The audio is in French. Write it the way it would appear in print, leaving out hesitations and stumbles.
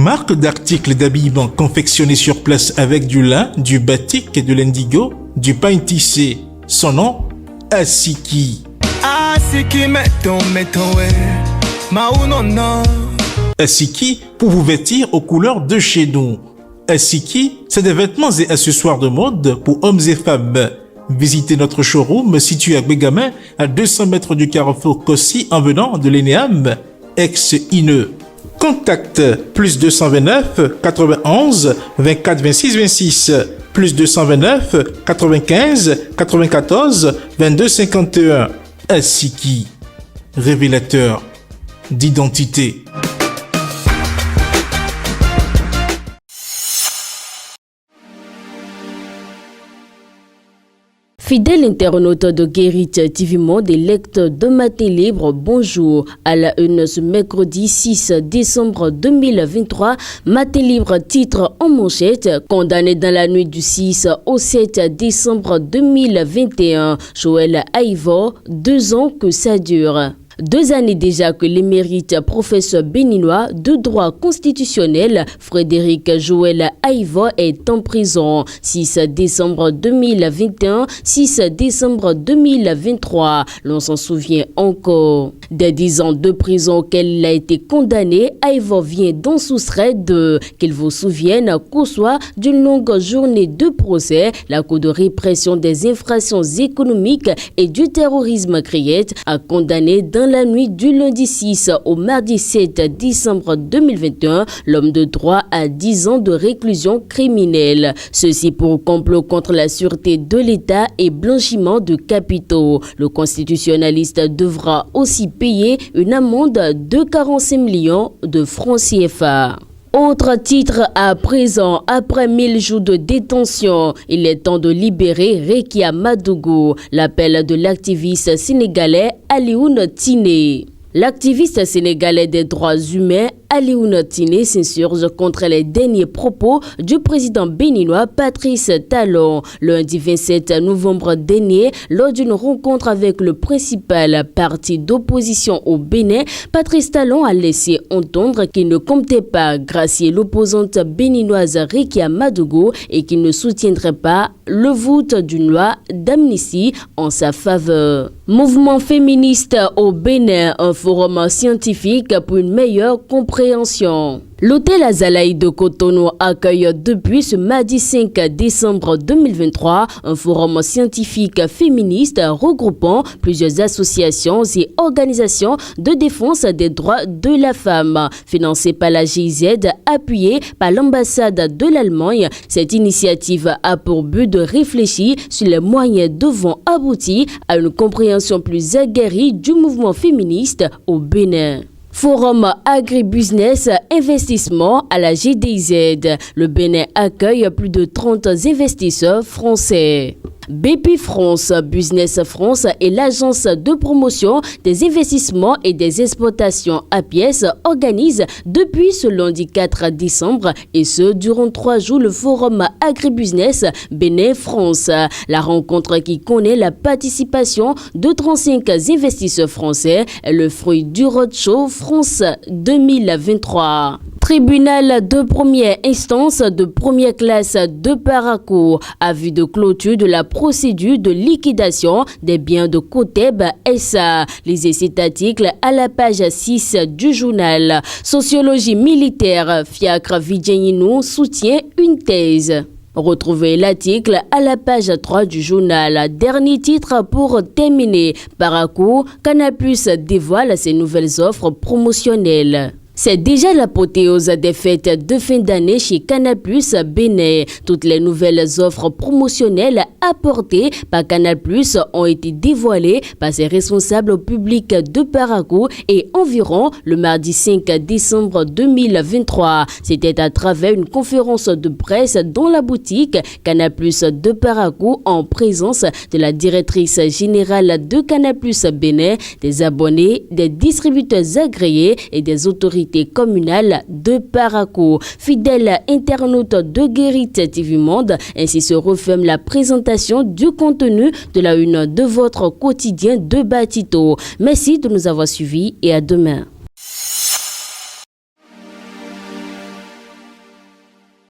Marque d'articles d'habillement confectionnés sur place avec du lin, du batik et de l'indigo, du pain tissé. Son nom, Asiki. Asiki pour vous vêtir aux couleurs de chez nous. Asiki, c'est des vêtements et accessoires de mode pour hommes et femmes. Visitez notre showroom situé à Bégamin, à 200 mètres du carrefour Kossi en venant de l'ENEAM, ex-INE. Contact plus 229 91 24 26 26 plus 229 95 94 22 51. Asiki, révélateur d'identité. Fidèle internaute de Guérit TV Monde et lecteur de Matin Libre, bonjour. À la une ce mercredi 6 décembre 2023, Matin Libre titre en manchette, condamné dans la nuit du 6 au 7 décembre 2021. Joël Aïvo, 2 ans que ça dure. 2 années déjà que l'émérite professeur béninois de droit constitutionnel Frédéric Joël Aïvo est en prison. 6 décembre 2021, 6 décembre 2023. L'on s'en souvient encore. Des 10 ans de prison qu'elle a été condamnée, Aïvo vient d'en soustraire de, qu'il vous souvienne qu'au soir d'une longue journée de procès, la Cour de répression des infractions économiques et du terrorisme Criette a condamné dans la nuit du lundi 6 au mardi 7 décembre 2021, l'homme de droit à 10 ans de réclusion criminelle. Ceci pour complot contre la sûreté de l'État et blanchiment de capitaux. Le constitutionnaliste devra aussi payer une amende de 45 millions de francs CFA. Autre titre à présent, après 1000 jours de détention, il est temps de libérer Rekia Madougou, l'appel de l'activiste sénégalais Alioune Tine. L'activiste sénégalais des droits humains Alioune Tine s'insurge contre les derniers propos du président béninois Patrice Talon. Lundi 27 novembre dernier, lors d'une rencontre avec le principal parti d'opposition au Bénin, Patrice Talon a laissé entendre qu'il ne comptait pas gracier l'opposante béninoise Rekia Madougou et qu'il ne soutiendrait pas le vote d'une loi d'amnistie en sa faveur. Mouvement féministe au Bénin, un forum scientifique pour une meilleure compréhension. L'hôtel Azalaï de Cotonou accueille depuis ce mardi 5 décembre 2023 un forum scientifique féministe regroupant plusieurs associations et organisations de défense des droits de la femme. Financé par la GIZ, appuyé par l'ambassade de l'Allemagne, cette initiative a pour but de réfléchir sur les moyens devant aboutir à une compréhension plus aguerrie du mouvement féministe au Bénin. Forum Agribusiness Investissement à la GDZ. Le Bénin accueille plus de 30 investisseurs français. BP France, Business France et l'agence de promotion des investissements et des exportations à pièces organisent depuis ce lundi 4 décembre et ce durant 3 jours le forum Agribusiness Bénin France. La rencontre qui connaît la participation de 35 investisseurs français est le fruit du roadshow France 2023. Tribunal de première instance de première classe de Parakou, avis de clôture de la procédure de liquidation des biens de Coteb SA. Lisez cet article à la page 6 du journal. Sociologie militaire, Fiacre Vidjaninou soutient une thèse. Retrouvez l'article à la page 3 du journal. Dernier titre pour terminer. Parakou, Canal+ dévoile ses nouvelles offres promotionnelles. C'est déjà l'apothéose des fêtes de fin d'année chez Canal+ Bénin. Toutes les nouvelles offres promotionnelles apportées par Canal+ ont été dévoilées par ses responsables au public de Parakou et environ le mardi 5 décembre 2023. C'était à travers une conférence de presse dans la boutique Canal+ de Parakou en présence de la directrice générale de Canal+ Bénin, des abonnés, des distributeurs agréés et des autorités communale de Parakou. Fidèle internaute de Guérit TV Monde, ainsi se referme la présentation du contenu de la une de votre quotidien de Batito. Merci de nous avoir suivis et à demain.